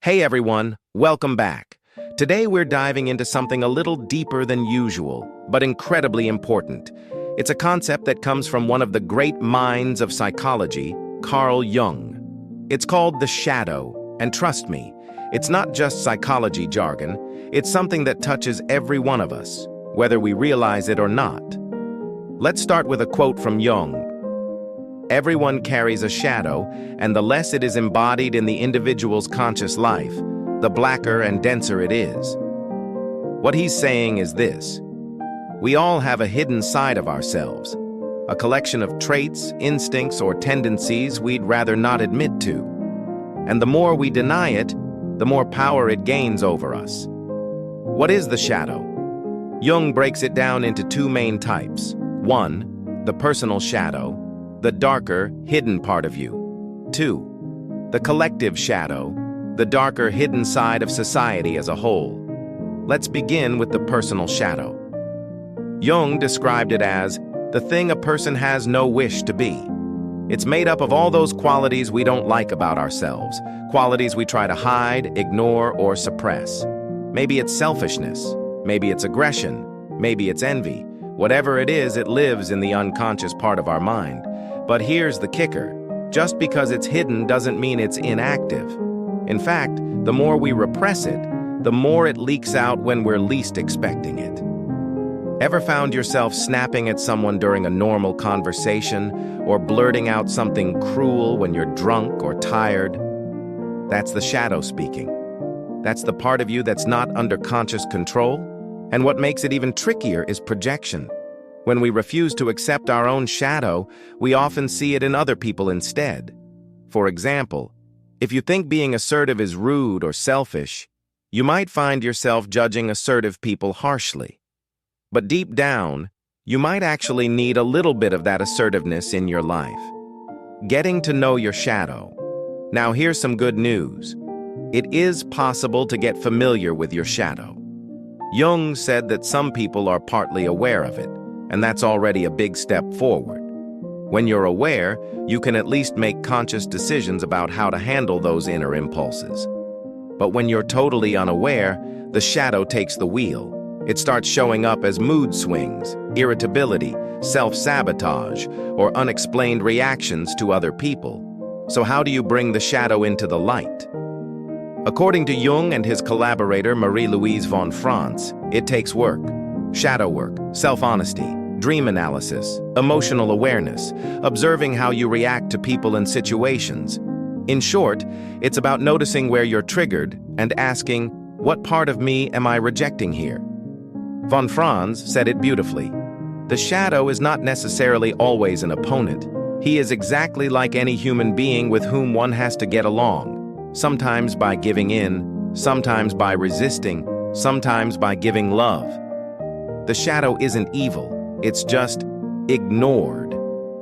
Hey everyone, welcome back. Today we're diving into something a little deeper than usual, but incredibly important. It's a concept that comes from one of the great minds of psychology, Carl Jung. It's called the shadow, and trust me, it's not just psychology jargon, it's something that touches every one of us, whether we realize it or not. Let's start with a quote from Jung. Everyone carries a shadow, and the less it is embodied in the individual's conscious life, the blacker and denser it is. What he's saying is this: we all have a hidden side of ourselves, a collection of traits, instincts, or tendencies we'd rather not admit to. And the more we deny it, the more power it gains over us. What is the shadow? Jung breaks it down into two main types. One, the personal shadow, the darker, hidden part of you. Two, the collective shadow, the darker, hidden side of society as a whole. Let's begin with the personal shadow. Jung described it as the thing a person has no wish to be. It's made up of all those qualities we don't like about ourselves, qualities we try to hide, ignore, or suppress. Maybe it's selfishness, maybe it's aggression, maybe it's envy. Whatever it is, it lives in the unconscious part of our mind. But here's the kicker: just because it's hidden doesn't mean it's inactive. In fact, the more we repress it, the more it leaks out when we're least expecting it. Ever found yourself snapping at someone during a normal conversation, or blurting out something cruel when you're drunk or tired? That's the shadow speaking. That's the part of you that's not under conscious control. And what makes it even trickier is projection. When we refuse to accept our own shadow, we often see it in other people instead. For example, if you think being assertive is rude or selfish, you might find yourself judging assertive people harshly. But deep down, you might actually need a little bit of that assertiveness in your life. Getting to know your shadow. Now here's some good news. It is possible to get familiar with your shadow. Jung said that some people are partly aware of it, and that's already a big step forward. When you're aware, you can at least make conscious decisions about how to handle those inner impulses. But when you're totally unaware, the shadow takes the wheel. It starts showing up as mood swings, irritability, self-sabotage, or unexplained reactions to other people. So how do you bring the shadow into the light? According to Jung and his collaborator Marie-Louise von Franz, it takes work. Shadow work, self-honesty, dream analysis, emotional awareness, observing how you react to people and situations. In short, it's about noticing where you're triggered and asking, what part of me am I rejecting here? Von Franz said it beautifully. The shadow is not necessarily always an opponent. He is exactly like any human being with whom one has to get along. Sometimes by giving in, sometimes by resisting, sometimes by giving love. The shadow isn't evil, it's just ignored.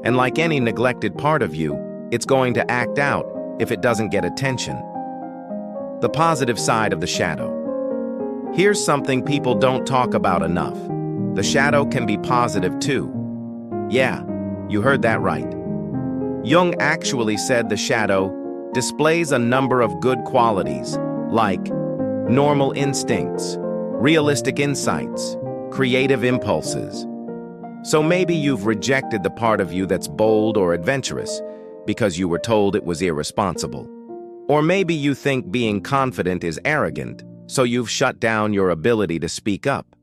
And like any neglected part of you, it's going to act out if it doesn't get attention. The positive side of the shadow. Here's something people don't talk about enough. The shadow can be positive too. Yeah, you heard that right. Jung actually said the shadow displays a number of good qualities, like normal instincts, realistic insights, creative impulses. So maybe you've rejected the part of you that's bold or adventurous because you were told it was irresponsible. Or maybe you think being confident is arrogant, so you've shut down your ability to speak up.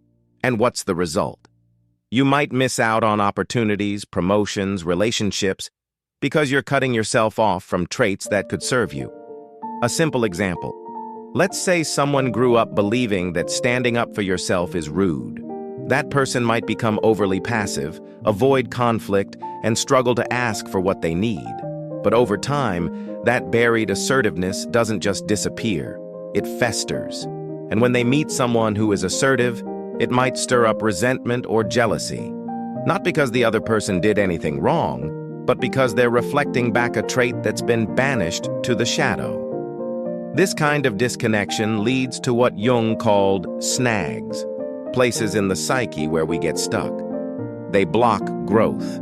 And what's the result? You might miss out on opportunities, promotions, relationships, because you're cutting yourself off from traits that could serve you. A simple example. Let's say someone grew up believing that standing up for yourself is rude. That person might become overly passive, avoid conflict, and struggle to ask for what they need. But over time, that buried assertiveness doesn't just disappear, it festers. And when they meet someone who is assertive, it might stir up resentment or jealousy. Not because the other person did anything wrong, but because they're reflecting back a trait that's been banished to the shadow. This kind of disconnection leads to what Jung called snags, places in the psyche where we get stuck. They block growth.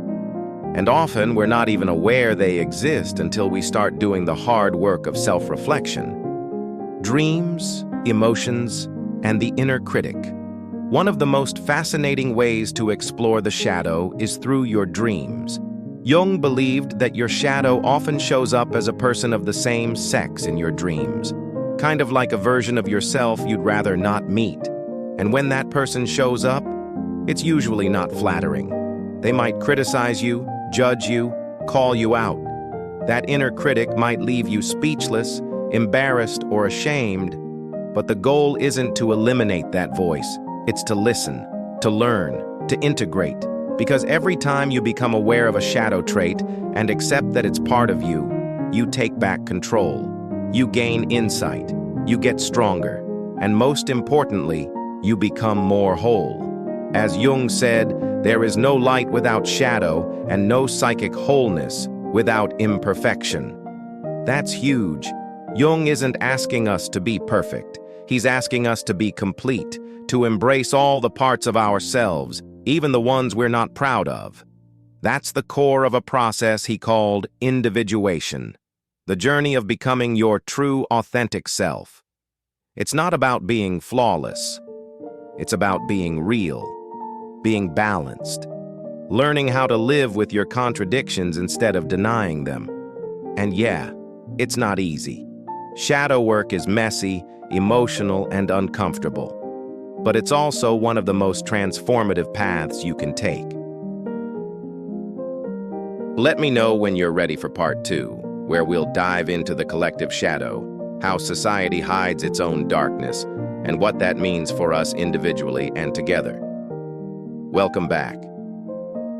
And often we're not even aware they exist until we start doing the hard work of self-reflection. dreams, emotions, and the inner critic. One of the most fascinating ways to explore the shadow is through your dreams. Jung believed that your shadow often shows up as a person of the same sex in your dreams, kind of like a version of yourself you'd rather not meet. And when that person shows up, it's usually not flattering. They might criticize you, judge you, call you out. That inner critic might leave you speechless, embarrassed, or ashamed, but the goal isn't to eliminate that voice. It's to listen, to learn, to integrate. Because every time you become aware of a shadow trait and accept that it's part of you, you take back control. You gain insight, you get stronger, and most importantly, you become more whole. As Jung said, there is no light without shadow and no psychic wholeness without imperfection. That's huge. Jung isn't asking us to be perfect. He's asking us to be complete, to embrace all the parts of ourselves, even the ones we're not proud of. That's the core of a process he called individuation, the journey of becoming your true, authentic self. It's not about being flawless. It's about being real, being balanced, learning how to live with your contradictions instead of denying them. And yeah, it's not easy. Shadow work is messy, emotional, and uncomfortable. But it's also one of the most transformative paths you can take. Let me know when you're ready for part 2, where we'll dive into the collective shadow, how society hides its own darkness, and what that means for us individually and together. Welcome back.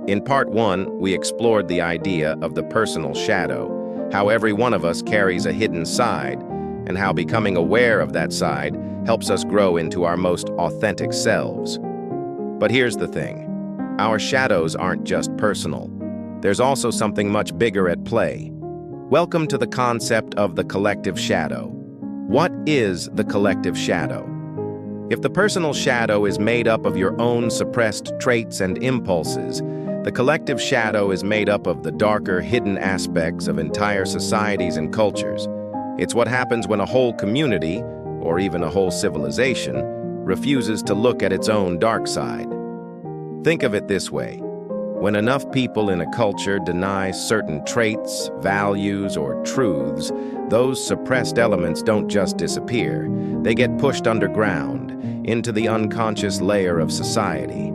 In part 1, we explored the idea of the personal shadow, how every one of us carries a hidden side, and how becoming aware of that side helps us grow into our most authentic selves. But here's the thing. Our shadows aren't just personal. There's also something much bigger at play. Welcome to the concept of the collective shadow. What is the collective shadow? If the personal shadow is made up of your own suppressed traits and impulses, the collective shadow is made up of the darker, hidden aspects of entire societies and cultures. It's what happens when a whole community, or even a whole civilization, refuses to look at its own dark side. Think of it this way. When enough people in a culture deny certain traits, values, or truths, those suppressed elements don't just disappear. They get pushed underground, into the unconscious layer of society.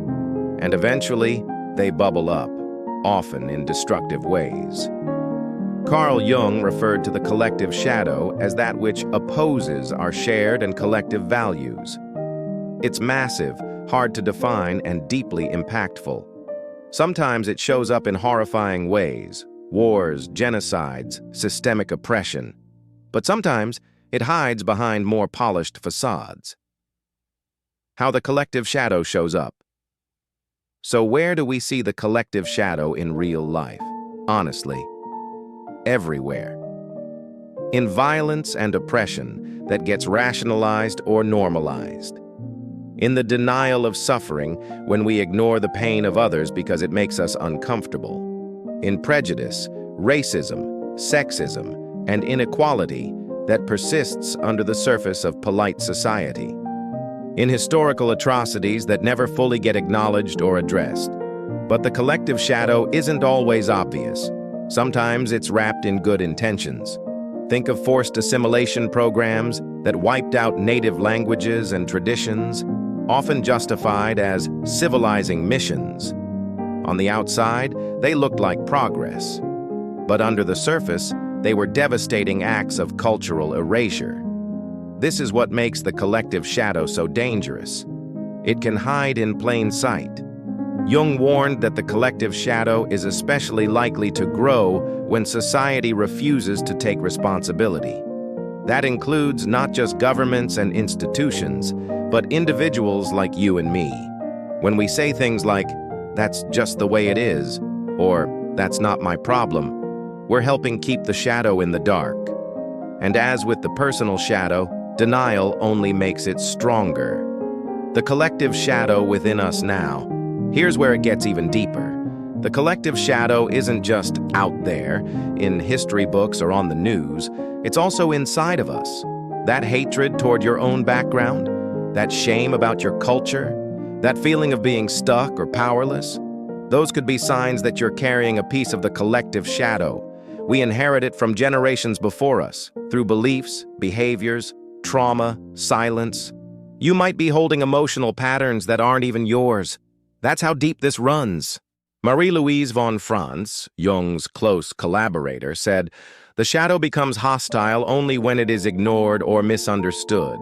And eventually, they bubble up, often in destructive ways. Carl Jung referred to the collective shadow as that which opposes our shared and collective values. It's massive, hard to define, and deeply impactful. Sometimes it shows up in horrifying ways, wars, genocides, systemic oppression. But sometimes it hides behind more polished facades. How the collective shadow shows up. So where do we see the collective shadow in real life? Honestly, everywhere. In violence and oppression that gets rationalized or normalized. In the denial of suffering when we ignore the pain of others because it makes us uncomfortable. In prejudice, racism, sexism, and inequality that persists under the surface of polite society. In historical atrocities that never fully get acknowledged or addressed. But the collective shadow isn't always obvious. Sometimes it's wrapped in good intentions. Think of forced assimilation programs that wiped out native languages and traditions, often justified as civilizing missions. On the outside, they looked like progress. But under the surface, they were devastating acts of cultural erasure. This is what makes the collective shadow so dangerous. It can hide in plain sight. Jung warned that the collective shadow is especially likely to grow when society refuses to take responsibility. That includes not just governments and institutions, but individuals like you and me. When we say things like, "That's just the way it is," or "That's not my problem," we're helping keep the shadow in the dark. And as with the personal shadow, denial only makes it stronger. The collective shadow within us now. Here's where it gets even deeper. The collective shadow isn't just out there, in history books or on the news. It's also inside of us. That hatred toward your own background? That shame about your culture? That feeling of being stuck or powerless? Those could be signs that you're carrying a piece of the collective shadow. We inherit it from generations before us, through beliefs, behaviors, trauma, silence. You might be holding emotional patterns that aren't even yours. That's how deep this runs. Marie-Louise von Franz, Jung's close collaborator, said, "The shadow becomes hostile only when it is ignored or misunderstood."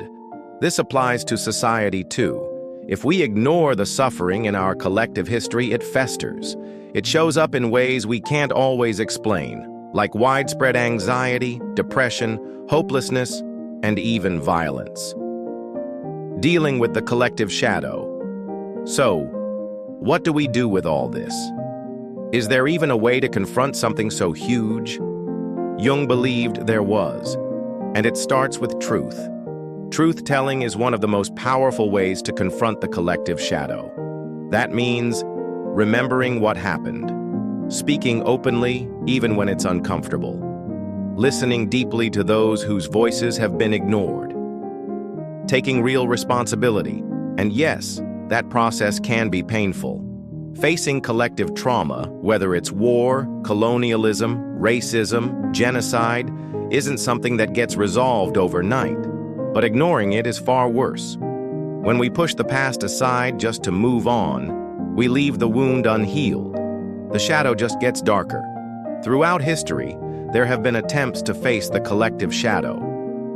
This applies to society too. If we ignore the suffering in our collective history, it festers. It shows up in ways we can't always explain, like widespread anxiety, depression, hopelessness, and even violence. Dealing with the collective shadow. So, what do we do with all this? Is there even a way to confront something so huge? Jung believed there was, and it starts with truth. Truth-telling is one of the most powerful ways to confront the collective shadow. That means remembering what happened, speaking openly even when it's uncomfortable, listening deeply to those whose voices have been ignored, taking real responsibility. And yes, that process can be painful. Facing collective trauma, whether it's war, colonialism, racism, genocide, isn't something that gets resolved overnight. But ignoring it is far worse. When we push the past aside just to move on, we leave the wound unhealed. The shadow just gets darker. Throughout history, there have been attempts to face the collective shadow.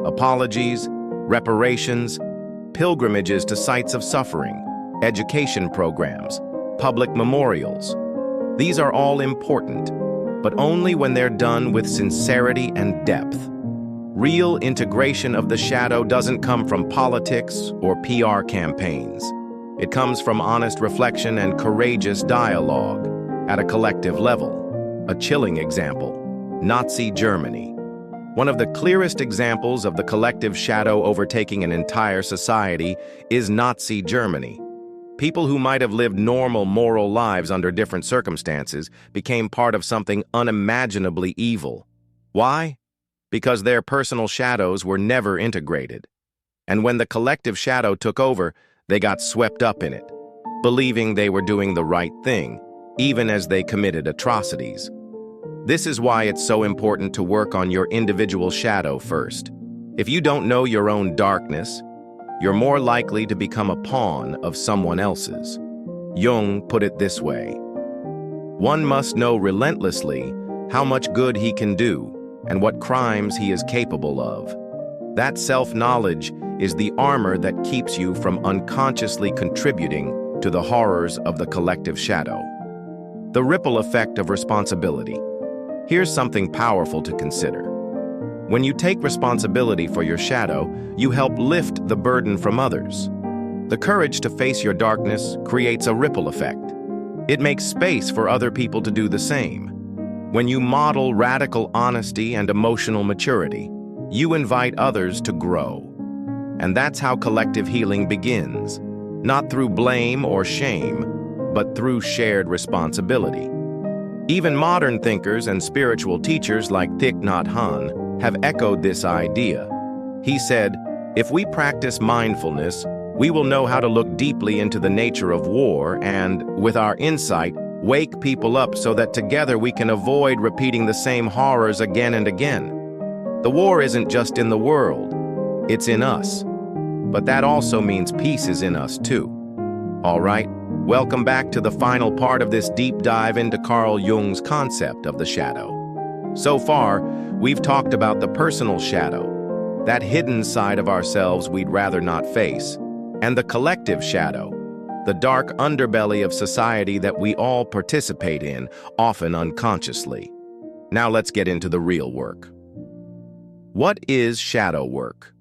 Apologies, reparations, pilgrimages to sites of suffering, education programs, public memorials. These are all important, but only when they're done with sincerity and depth. Real integration of the shadow doesn't come from politics or PR campaigns. It comes from honest reflection and courageous dialogue at a collective level. A chilling example: Nazi Germany. One of the clearest examples of the collective shadow overtaking an entire society is Nazi Germany. People who might have lived normal moral lives under different circumstances became part of something unimaginably evil. Why? Because their personal shadows were never integrated. And when the collective shadow took over, they got swept up in it, believing they were doing the right thing, even as they committed atrocities. This is why it's so important to work on your individual shadow first. If you don't know your own darkness, you're more likely to become a pawn of someone else's. Jung put it this way: "One must know relentlessly how much good he can do and what crimes he is capable of. That self-knowledge is the armor that keeps you from unconsciously contributing to the horrors of the collective shadow." The ripple effect of responsibility. Here's something powerful to consider. When you take responsibility for your shadow, you help lift the burden from others. The courage to face your darkness creates a ripple effect. It makes space for other people to do the same. When you model radical honesty and emotional maturity, you invite others to grow. And that's how collective healing begins, not through blame or shame, but through shared responsibility. Even modern thinkers and spiritual teachers like Thich Nhat Hanh have echoed this idea. He said, "If we practice mindfulness, we will know how to look deeply into the nature of war and, with our insight, wake people up so that together we can avoid repeating the same horrors again and again." The war isn't just in the world, it's in us. But that also means peace is in us too. All right, welcome back to the final part of this deep dive into Carl Jung's concept of the shadow. So far, we've talked about the personal shadow, that hidden side of ourselves we'd rather not face, and the collective shadow, the dark underbelly of society that we all participate in, often unconsciously. Now let's get into the real work. What is shadow work?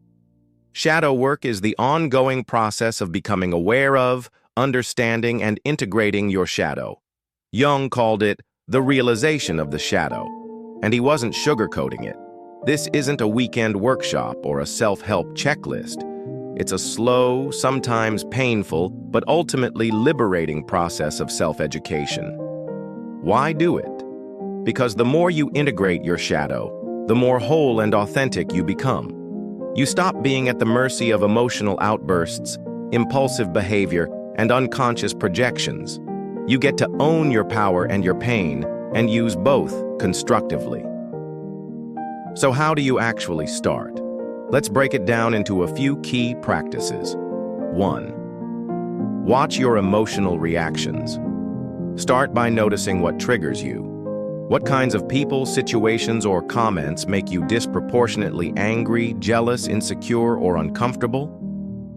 Shadow work is the ongoing process of becoming aware of, understanding, and integrating your shadow. Jung called it the realization of the shadow, and he wasn't sugarcoating it. This isn't a weekend workshop or a self-help checklist. It's a slow, sometimes painful, but ultimately liberating process of self-education. Why do it? Because the more you integrate your shadow, the more whole and authentic you become. You stop being at the mercy of emotional outbursts, impulsive behavior, and unconscious projections. You get to own your power and your pain, and use both constructively. So how do you actually start? Let's break it down into a few key practices. 1. Watch your emotional reactions. Start by noticing what triggers you. What kinds of people, situations, or comments make you disproportionately angry, jealous, insecure, or uncomfortable?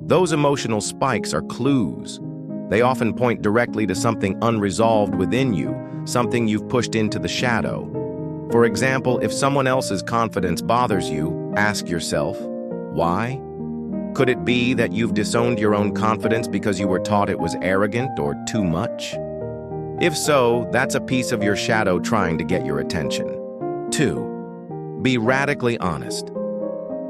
Those emotional spikes are clues. They often point directly to something unresolved within you, something you've pushed into the shadow. For example, if someone else's confidence bothers you, ask yourself, why? Could it be that you've disowned your own confidence because you were taught it was arrogant or too much? If so, that's a piece of your shadow trying to get your attention. 2. Be radically honest.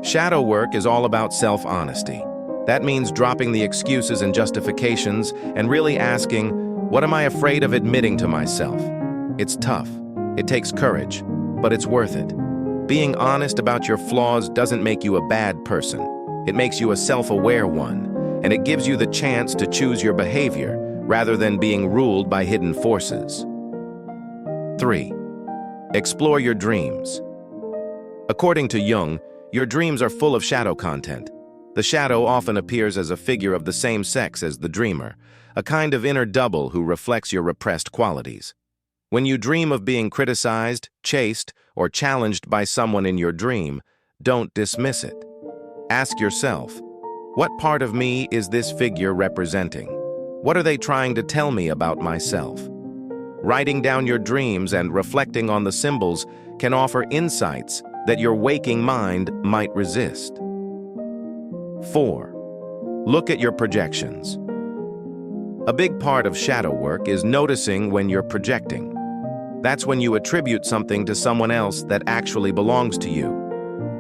Shadow work is all about self-honesty. That means dropping the excuses and justifications and really asking, what am I afraid of admitting to myself? It's tough. It takes courage, but it's worth it. Being honest about your flaws doesn't make you a bad person. It makes you a self-aware one, and it gives you the chance to choose your behavior rather than being ruled by hidden forces. 3. Explore your dreams. According to Jung, your dreams are full of shadow content. The shadow often appears as a figure of the same sex as the dreamer, a kind of inner double who reflects your repressed qualities. When you dream of being criticized, chased, or challenged by someone in your dream, don't dismiss it. Ask yourself, what part of me is this figure representing? What are they trying to tell me about myself? Writing down your dreams and reflecting on the symbols can offer insights that your waking mind might resist. 4. Look at your projections. A big part of shadow work is noticing when you're projecting. That's when you attribute something to someone else that actually belongs to you.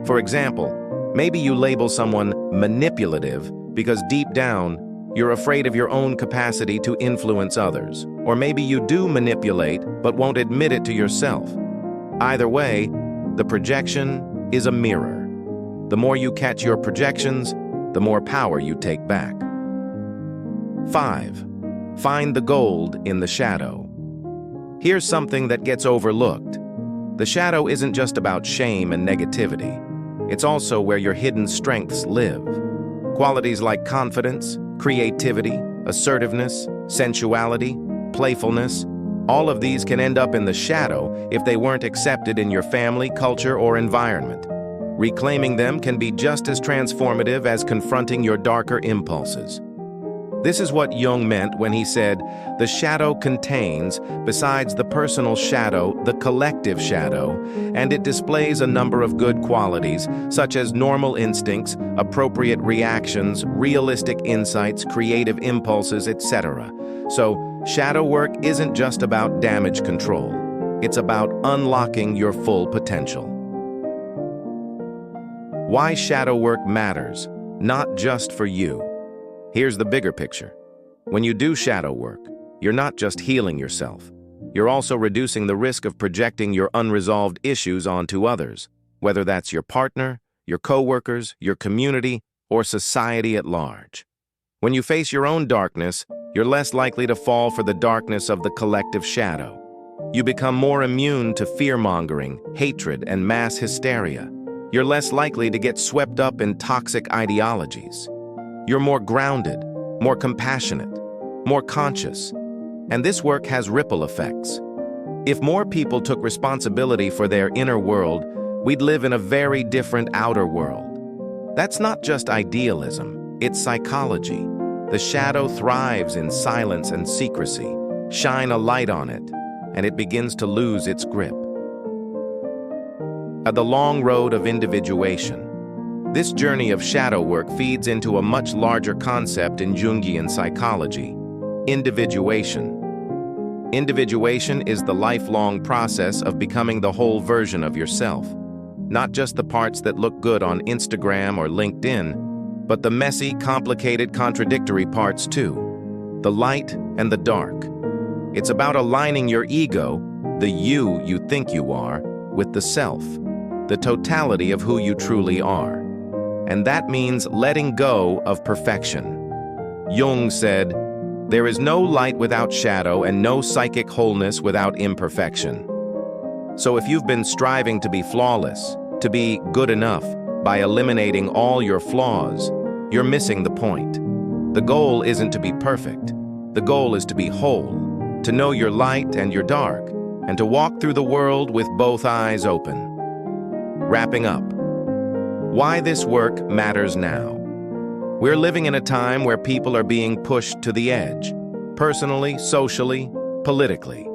For example, maybe you label someone manipulative because deep down, you're afraid of your own capacity to influence others. Or maybe you do manipulate but won't admit it to yourself. Either way, the projection is a mirror. The more you catch your projections, the more power you take back. 5. Find the gold in the shadow. Here's something that gets overlooked. The shadow isn't just about shame and negativity. It's also where your hidden strengths live. Qualities like confidence, creativity, assertiveness, sensuality, playfulness, all of these can end up in the shadow if they weren't accepted in your family, culture, or environment. Reclaiming them can be just as transformative as confronting your darker impulses. This is what Jung meant when he said, the shadow contains, besides the personal shadow, the collective shadow, and it displays a number of good qualities, such as normal instincts, appropriate reactions, realistic insights, creative impulses, etc. So, shadow work isn't just about damage control. It's about unlocking your full potential. Why shadow work matters, not just for you. Here's the bigger picture. When you do shadow work, you're not just healing yourself. You're also reducing the risk of projecting your unresolved issues onto others, whether that's your partner, your coworkers, your community, or society at large. When you face your own darkness, you're less likely to fall for the darkness of the collective shadow. You become more immune to fear-mongering, hatred, and mass hysteria. You're less likely to get swept up in toxic ideologies. You're more grounded, more compassionate, more conscious. And this work has ripple effects. If more people took responsibility for their inner world, we'd live in a very different outer world. That's not just idealism, it's psychology. The shadow thrives in silence and secrecy. Shine a light on it, and it begins to lose its grip. The long road of individuation. This journey of shadow work feeds into a much larger concept in Jungian psychology, individuation. Individuation is the lifelong process of becoming the whole version of yourself, not just the parts that look good on Instagram or LinkedIn, but the messy, complicated, contradictory parts too, the light and the dark. It's about aligning your ego, the you think you are, with the self, the totality of who you truly are. and that means letting go of perfection. Jung said, "There is no light without shadow and no psychic wholeness without imperfection." So if you've been striving to be flawless, to be good enough, by eliminating all your flaws, you're missing the point. The goal isn't to be perfect. The goal is to be whole, to know your light and your dark, and to walk through the world with both eyes open. Wrapping up, why this work matters now. We're living in a time where people are being pushed to the edge, personally, socially, politically.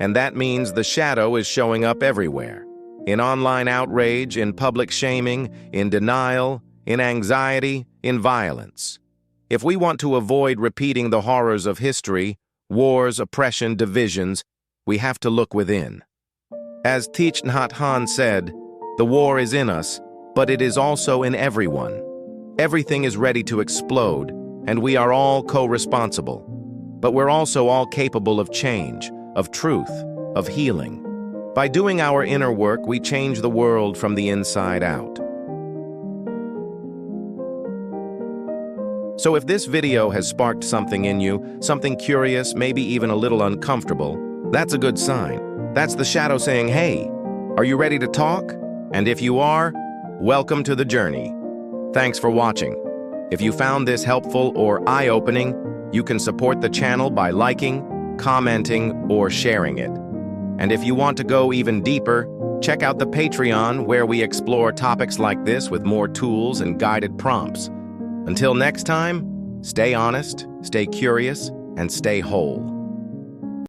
And that means the shadow is showing up everywhere. In online outrage, in public shaming, in denial, in anxiety, in violence. If we want to avoid repeating the horrors of history, wars, oppression, divisions, we have to look within. As Thich Nhat Hanh said, "The war is in us, but it is also in everyone." Everything is ready to explode, and we are all co-responsible. But we're also all capable of change, of truth, of healing. By doing our inner work, we change the world from the inside out. So if this video has sparked something in you, something curious, maybe even a little uncomfortable, that's a good sign. That's the shadow saying, "Hey, are you ready to talk?" And if you are, welcome to the journey. Thanks for watching. If you found this helpful or eye-opening, you can support the channel by liking, commenting, or sharing it. And if you want to go even deeper, check out the Patreon where we explore topics like this with more tools and guided prompts. Until next time, stay honest, stay curious, and stay whole.